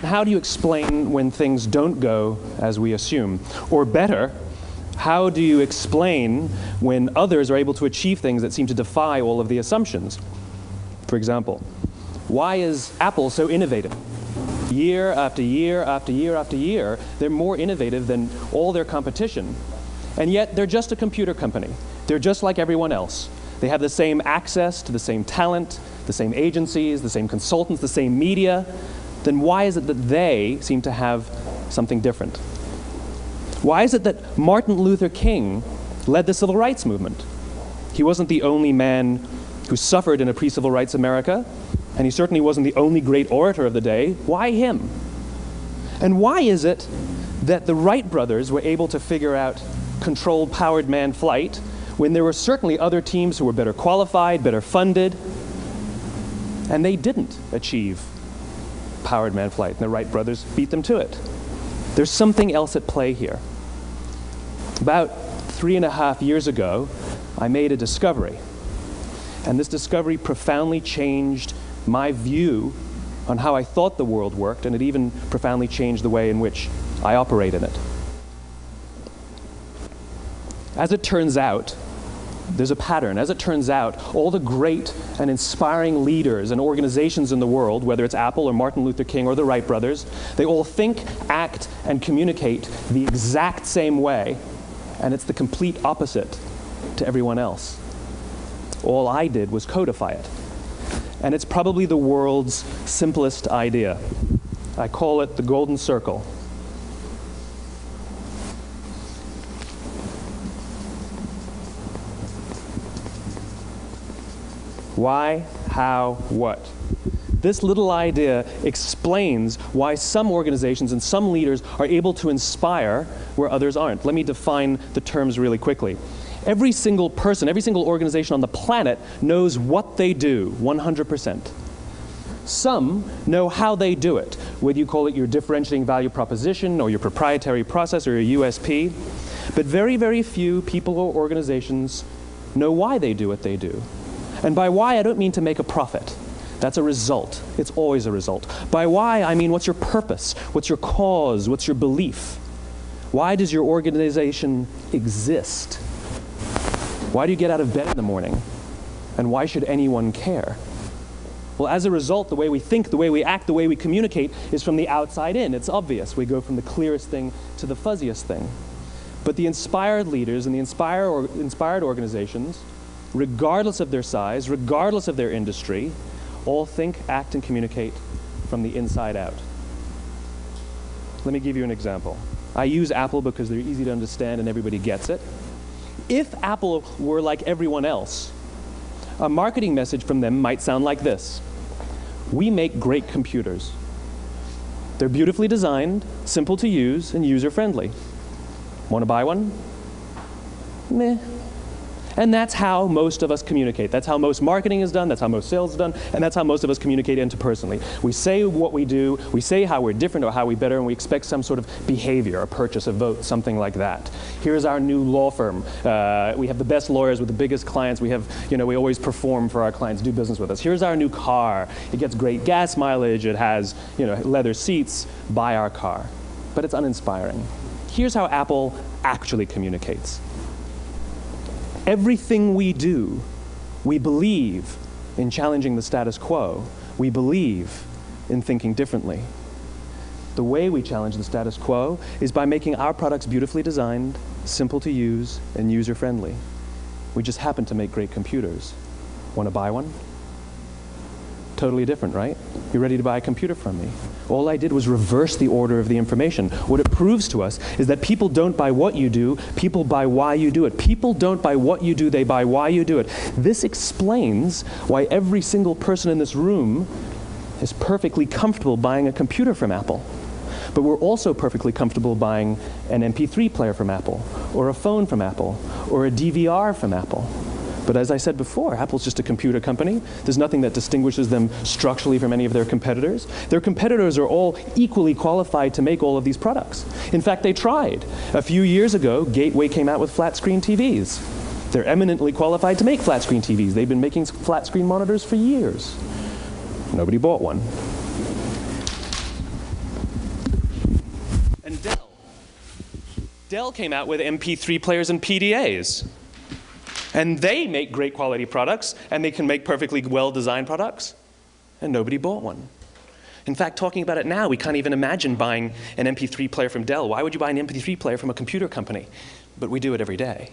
how do you explain when things don't go as we assume? Or better, how do you explain when others are able to achieve things that seem to defy all of the assumptions? For example, why is Apple so innovative? Year after year after year after year, they're more innovative than all their competition. And yet, they're just a computer company. They're just like everyone else. They have the same access to the same talent, the same agencies, the same consultants, the same media. Then why is it that they seem to have something different? Why is it that Martin Luther King led the civil rights movement? He wasn't the only man who suffered in a pre-civil rights America, and he certainly wasn't the only great orator of the day. Why him? And why is it that the Wright brothers were able to figure out controlled powered manned flight when there were certainly other teams who were better qualified, better funded, and they didn't achieve powered manned flight, and the Wright brothers beat them to it? There's something else at play here. About 3.5 years ago, I made a discovery, and this discovery profoundly changed my view on how I thought the world worked, and it even profoundly changed the way in which I operate in it. As it turns out, there's a pattern. As it turns out, all the great and inspiring leaders and organizations in the world, whether it's Apple or Martin Luther King or the Wright brothers, they all think, act, and communicate the exact same way, and it's the complete opposite to everyone else. All I did was codify it. And it's probably the world's simplest idea. I call it the golden circle. Why, how, what? This little idea explains why some organizations and some leaders are able to inspire where others aren't. Let me define the terms really quickly. Every single person, every single organization on the planet knows what they do, 100%. Some know how they do it, whether you call it your differentiating value proposition or your proprietary process or your USP. But very, very few people or organizations know why they do what they do. And by why, I don't mean to make a profit. That's a result. It's always a result. By why, I mean what's your purpose? What's your cause? What's your belief? Why does your organization exist? Why do you get out of bed in the morning? And why should anyone care? Well, as a result, the way we think, the way we act, the way we communicate is from the outside in. It's obvious. We go from the clearest thing to the fuzziest thing. But the inspired leaders and the inspired organizations, regardless of their size, regardless of their industry, all think, act, and communicate from the inside out. Let me give you an example. I use Apple because they're easy to understand and everybody gets it. If Apple were like everyone else, a marketing message from them might sound like this. We make great computers. They're beautifully designed, simple to use, and user-friendly. Want to buy one? Meh. And that's how most of us communicate. That's how most marketing is done, that's how most sales is done, and that's how most of us communicate interpersonally. We say what we do, we say how we're different or how we better, and we expect some sort of behavior, a purchase, a vote, something like that. Here's our new law firm. We have the best lawyers with the biggest clients. We have, we always perform for our clients, do business with us. Here's our new car. It gets great gas mileage. It has, leather seats. Buy our car. But it's uninspiring. Here's how Apple actually communicates. Everything we do, we believe in challenging the status quo. We believe in thinking differently. The way we challenge the status quo is by making our products beautifully designed, simple to use, and user-friendly. We just happen to make great computers. Want to buy one? Totally different, right? You're ready to buy a computer from me. All I did was reverse the order of the information. What it proves to us is that people don't buy what you do, people buy why you do it. People don't buy what you do, they buy why you do it. This explains why every single person in this room is perfectly comfortable buying a computer from Apple. But we're also perfectly comfortable buying an MP3 player from Apple, or a phone from Apple, or a DVR from Apple. But as I said before, Apple's just a computer company. There's nothing that distinguishes them structurally from any of their competitors. Their competitors are all equally qualified to make all of these products. In fact, they tried. A few years ago, Gateway came out with flat-screen TVs. They're eminently qualified to make flat-screen TVs. They've been making flat-screen monitors for years. Nobody bought one. Dell came out with MP3 players and PDAs. And they make great quality products, and they can make perfectly well-designed products, and nobody bought one. In fact, talking about it now, we can't even imagine buying an MP3 player from Dell. Why would you buy an MP3 player from a computer company? But we do it every day.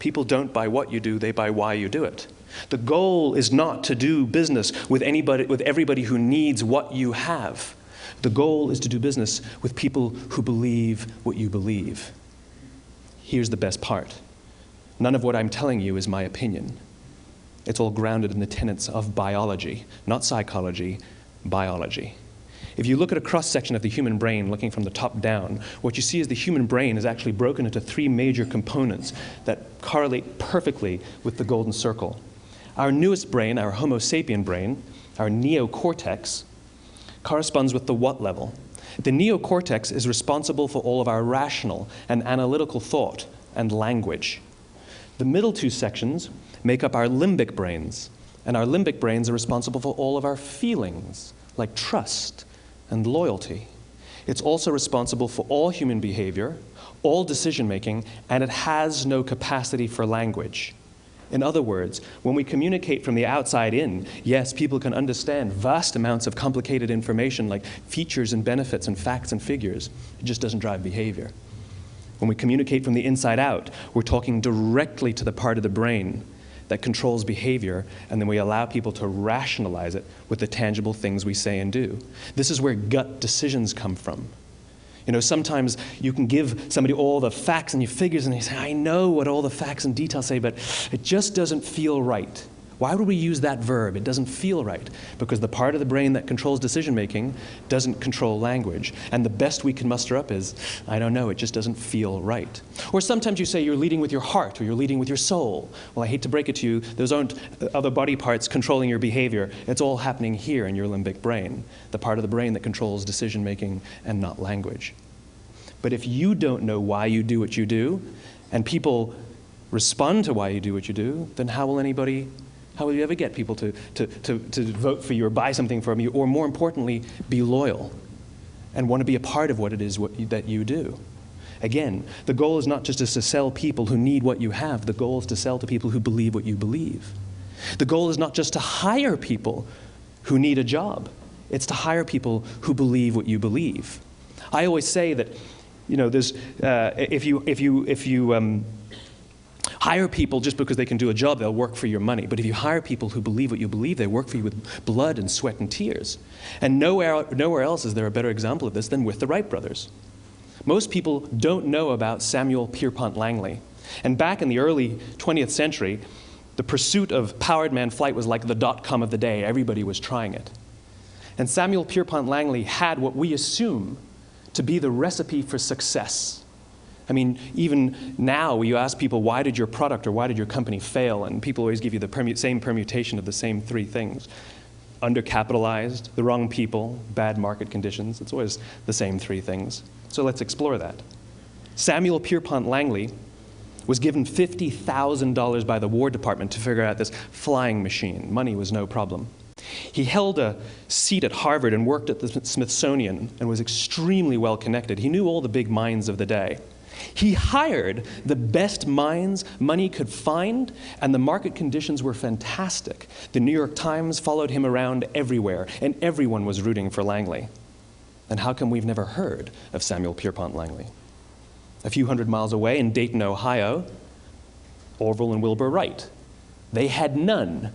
People don't buy what you do, they buy why you do it. The goal is not to do business with everybody who needs what you have. The goal is to do business with people who believe what you believe. Here's the best part. None of what I'm telling you is my opinion. It's all grounded in the tenets of biology, not psychology, biology. If you look at a cross-section of the human brain, looking from the top down, what you see is the human brain is actually broken into 3 major components that correlate perfectly with the golden circle. Our newest brain, our Homo sapien brain, our neocortex, corresponds with the what level. The neocortex is responsible for all of our rational and analytical thought and language. The middle 2 sections make up our limbic brains, and our limbic brains are responsible for all of our feelings, like trust and loyalty. It's also responsible for all human behavior, all decision-making, and it has no capacity for language. In other words, when we communicate from the outside in, yes, people can understand vast amounts of complicated information like features and benefits and facts and figures. It just doesn't drive behavior. When we communicate from the inside out, we're talking directly to the part of the brain that controls behavior, and then we allow people to rationalize it with the tangible things we say and do. This is where gut decisions come from. You know, sometimes you can give somebody all the facts and your figures, and they say, I know what all the facts and details say, but it just doesn't feel right. Why would we use that verb? It doesn't feel right. Because the part of the brain that controls decision-making doesn't control language. And the best we can muster up is, I don't know, it just doesn't feel right. Or sometimes you say you're leading with your heart or you're leading with your soul. Well, I hate to break it to you, those aren't other body parts controlling your behavior. It's all happening here in your limbic brain, the part of the brain that controls decision-making and not language. But if you don't know why you do what you do, and people respond to why you do what you do, then how will you ever get people to vote for you or buy something from you, or more importantly, be loyal and want to be a part of what it is that you do? Again, the goal is not just to sell people who need what you have. The goal is to sell to people who believe what you believe. The goal is not just to hire people who need a job. It's to hire people who believe what you believe. I always say that, you know, there's if you hire people just because they can do a job, they'll work for your money. But if you hire people who believe what you believe, they work for you with blood and sweat and tears. And nowhere else is there a better example of this than with the Wright brothers. Most people don't know about Samuel Pierpont Langley. And back in the early 20th century, the pursuit of powered man flight was like the dot-com of the day. Everybody was trying it. And Samuel Pierpont Langley had what we assume to be the recipe for success. I mean, even now, you ask people, why did your product or why did your company fail? And people always give you the same permutation of the same 3 things. Undercapitalized, the wrong people, bad market conditions. It's always the same 3 things. So let's explore that. Samuel Pierpont Langley was given $50,000 by the War Department to figure out this flying machine. Money was no problem. He held a seat at Harvard and worked at the Smithsonian and was extremely well connected. He knew all the big minds of the day. He hired the best minds money could find, and the market conditions were fantastic. The New York Times followed him around everywhere, and everyone was rooting for Langley. And how come we've never heard of Samuel Pierpont Langley? A few hundred miles away in Dayton, Ohio, Orville and Wilbur Wright. They had none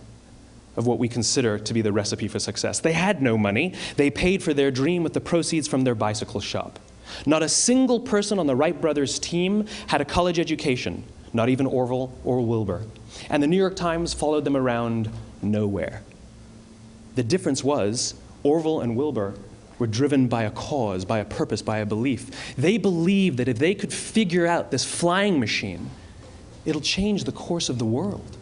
of what we consider to be the recipe for success. They had no money. They paid for their dream with the proceeds from their bicycle shop. Not a single person on the Wright brothers' team had a college education, not even Orville or Wilbur. And the New York Times followed them around nowhere. The difference was Orville and Wilbur were driven by a cause, by a purpose, by a belief. They believed that if they could figure out this flying machine, it'll change the course of the world.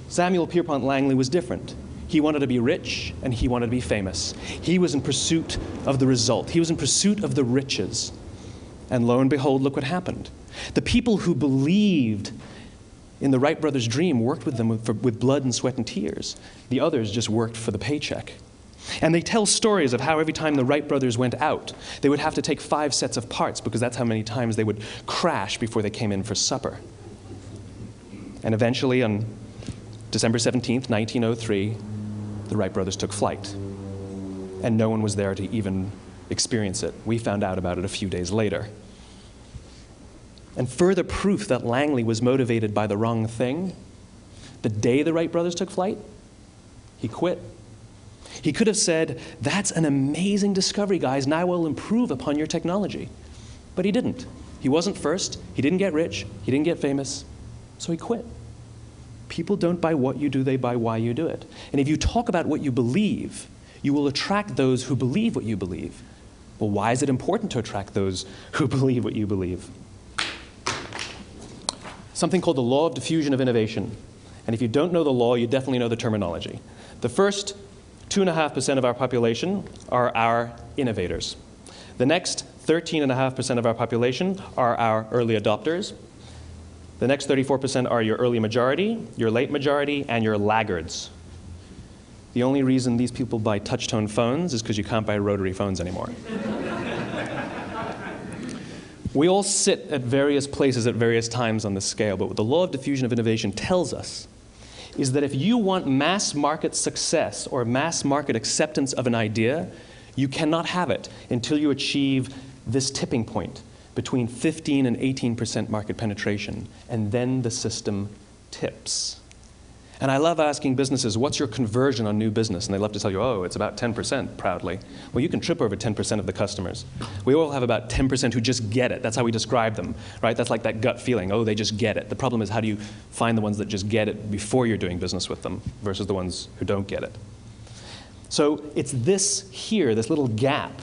Samuel Pierpont Langley was different. He wanted to be rich, and he wanted to be famous. He was in pursuit of the result. He was in pursuit of the riches. And lo and behold, look what happened. The people who believed in the Wright brothers' dream worked with them with blood and sweat and tears. The others just worked for the paycheck. And they tell stories of how every time the Wright brothers went out, they would have to take 5 sets of parts because that's how many times they would crash before they came in for supper. And eventually, on December 17th, 1903, the Wright brothers took flight. And no one was there to even experience it. We found out about it a few days later. And further proof that Langley was motivated by the wrong thing, the day the Wright brothers took flight, he quit. He could have said, "That's an amazing discovery, guys. Now we'll improve upon your technology." But he didn't. He wasn't first. He didn't get rich. He didn't get famous. So he quit. People don't buy what you do, they buy why you do it. And if you talk about what you believe, you will attract those who believe what you believe. Well, why is it important to attract those who believe what you believe? Something called the law of diffusion of innovation. And if you don't know the law, you definitely know the terminology. The first 2.5% of our population are our innovators. The next 13.5% of our population are our early adopters. The next 34% are your early majority, your late majority, and your laggards. The only reason these people buy touch-tone phones is because you can't buy rotary phones anymore. We all sit at various places at various times on the scale, but what the law of diffusion of innovation tells us is that if you want mass market success or mass market acceptance of an idea, you cannot have it until you achieve this tipping point between 15 and 18% market penetration, and then the system tips. And I love asking businesses, what's your conversion on new business? And they love to tell you, oh, it's about 10%, proudly. Well, you can trip over 10% of the customers. We all have about 10% who just get it. That's how we describe them, right? That's like that gut feeling, oh, they just get it. The problem is, how do you find the ones that just get it before you're doing business with them versus the ones who don't get it? So it's this here, this little gap,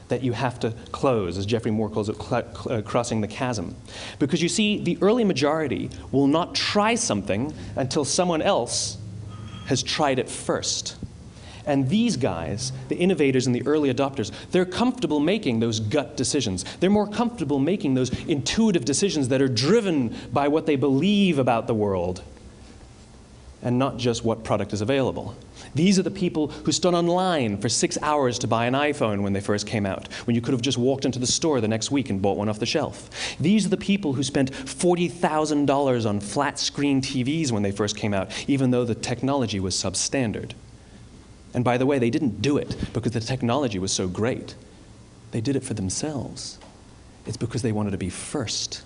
that you have to close, as Geoffrey Moore calls it, crossing the chasm. Because you see, the early majority will not try something until someone else has tried it first. And these guys, the innovators and the early adopters, they're comfortable making those gut decisions. They're more comfortable making those intuitive decisions that are driven by what they believe about the world and not just what product is available. These are the people who stood online for 6 hours to buy an iPhone when they first came out, when you could have just walked into the store the next week and bought one off the shelf. These are the people who spent $40,000 on flat-screen TVs when they first came out, even though the technology was substandard. And by the way, they didn't do it because the technology was so great. They did it for themselves. It's because they wanted to be first.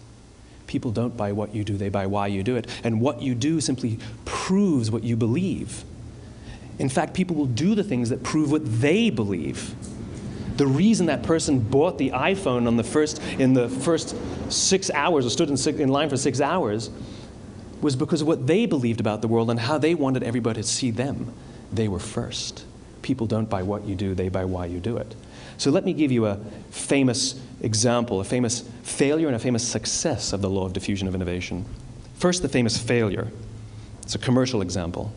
People don't buy what you do, they buy why you do it. And what you do simply proves what you believe. In fact, people will do the things that prove what they believe. The reason that person bought the iPhone in the first 6 hours, or stood in line for 6 hours, was because of what they believed about the world and how they wanted everybody to see them. They were first. People don't buy what you do, they buy why you do it. So let me give you a famous example, a famous failure and a famous success of the law of diffusion of innovation. First, the famous failure. It's a commercial example.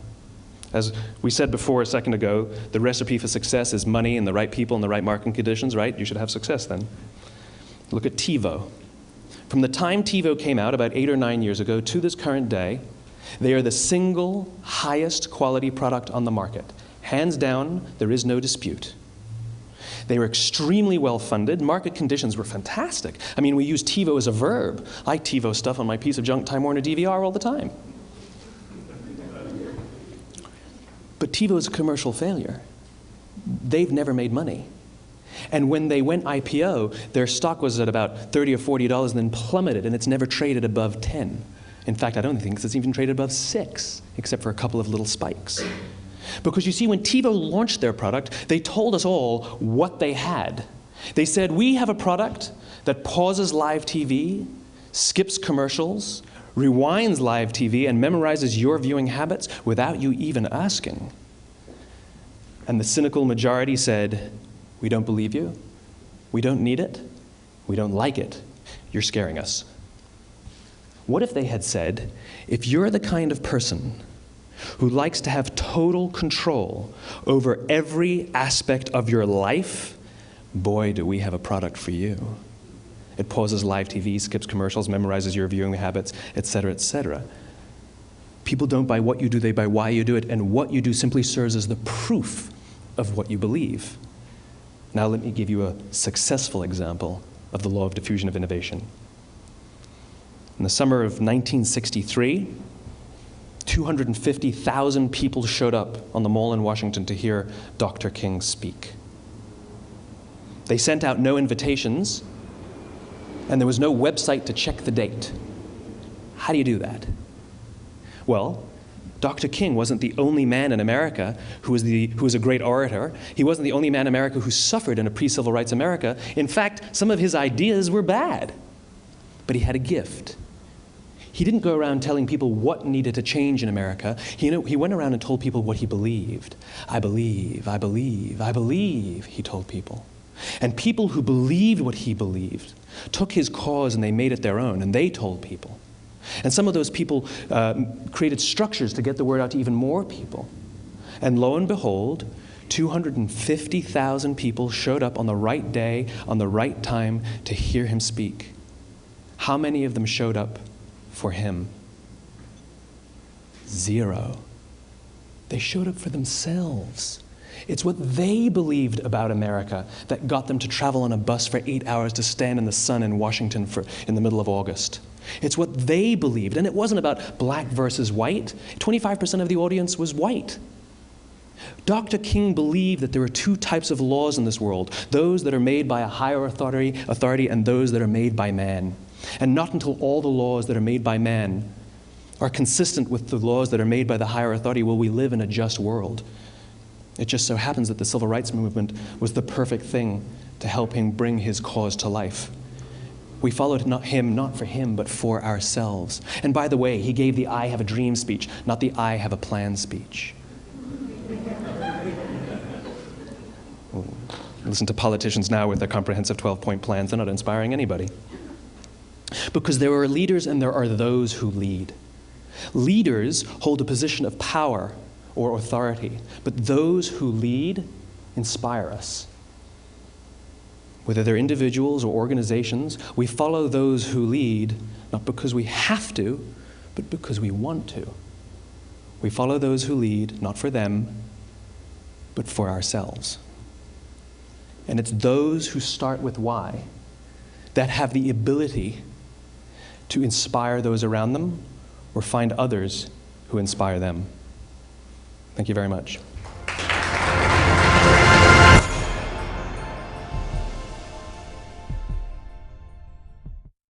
As we said before a second ago, the recipe for success is money and the right people and the right marketing conditions, right? You should have success then. Look at TiVo. From the time TiVo came out about 8 or 9 years ago to this current day, they are the single highest quality product on the market. Hands down, there is no dispute. They were extremely well funded. Market conditions were fantastic. I mean, we use TiVo as a verb. I TiVo stuff on my piece of junk Time Warner DVR all the time. But TiVo is a commercial failure. They've never made money. And when they went IPO, their stock was at about $30 or $40 and then plummeted, and it's never traded above 10. In fact, I don't think it's even traded above 6, except for a couple of little spikes. Because you see, when TiVo launched their product, they told us all what they had. They said, we have a product that pauses live TV, skips commercials, rewinds live TV, and memorizes your viewing habits without you even asking. And the cynical majority said, we don't believe you, we don't need it, we don't like it, you're scaring us. What if they had said, if you're the kind of person who likes to have total control over every aspect of your life, boy, do we have a product for you. It pauses live TV, skips commercials, memorizes your viewing habits, etc., etc. People don't buy what you do, they buy why you do it, and what you do simply serves as the proof of what you believe. Now let me give you a successful example of the law of diffusion of innovation. In the summer of 1963, 250,000 people showed up on the Mall in Washington to hear Dr. King speak. They sent out no invitations, and there was no website to check the date. How do you do that? Well, Dr. King wasn't the only man in America who was a great orator. He wasn't the only man in America who suffered in a pre-civil rights America. In fact, some of his ideas were bad. But he had a gift. He didn't go around telling people what needed to change in America. He went around and told people what he believed. I believe, I believe, I believe, he told people. And people who believed what he believed took his cause and they made it their own, and they told people. And some of those people created structures to get the word out to even more people. And lo and behold, 250,000 people showed up on the right day, on the right time to hear him speak. How many of them showed up for him? 0. They showed up for themselves. It's what they believed about America that got them to travel on a bus for 8 hours to stand in the sun in Washington in the middle of August. It's what they believed, and it wasn't about black versus white. 25% of the audience was white. Dr. King believed that there are 2 types of laws in this world, those that are made by a higher authority and those that are made by man. And not until all the laws that are made by man are consistent with the laws that are made by the higher authority will we live in a just world. It just so happens that the civil rights movement was the perfect thing to help him bring his cause to life. We followed him not for him, but for ourselves. And by the way, he gave the I have a dream speech, not the I have a plan speech. Listen to politicians now with their comprehensive 12-point plans. They're not inspiring anybody. Because there are leaders and there are those who lead. Leaders hold a position of power or authority, but those who lead inspire us. Whether they're individuals or organizations, we follow those who lead not because we have to, but because we want to. We follow those who lead not for them, but for ourselves. And it's those who start with why that have the ability to inspire those around them or find others who inspire them. Thank you very much.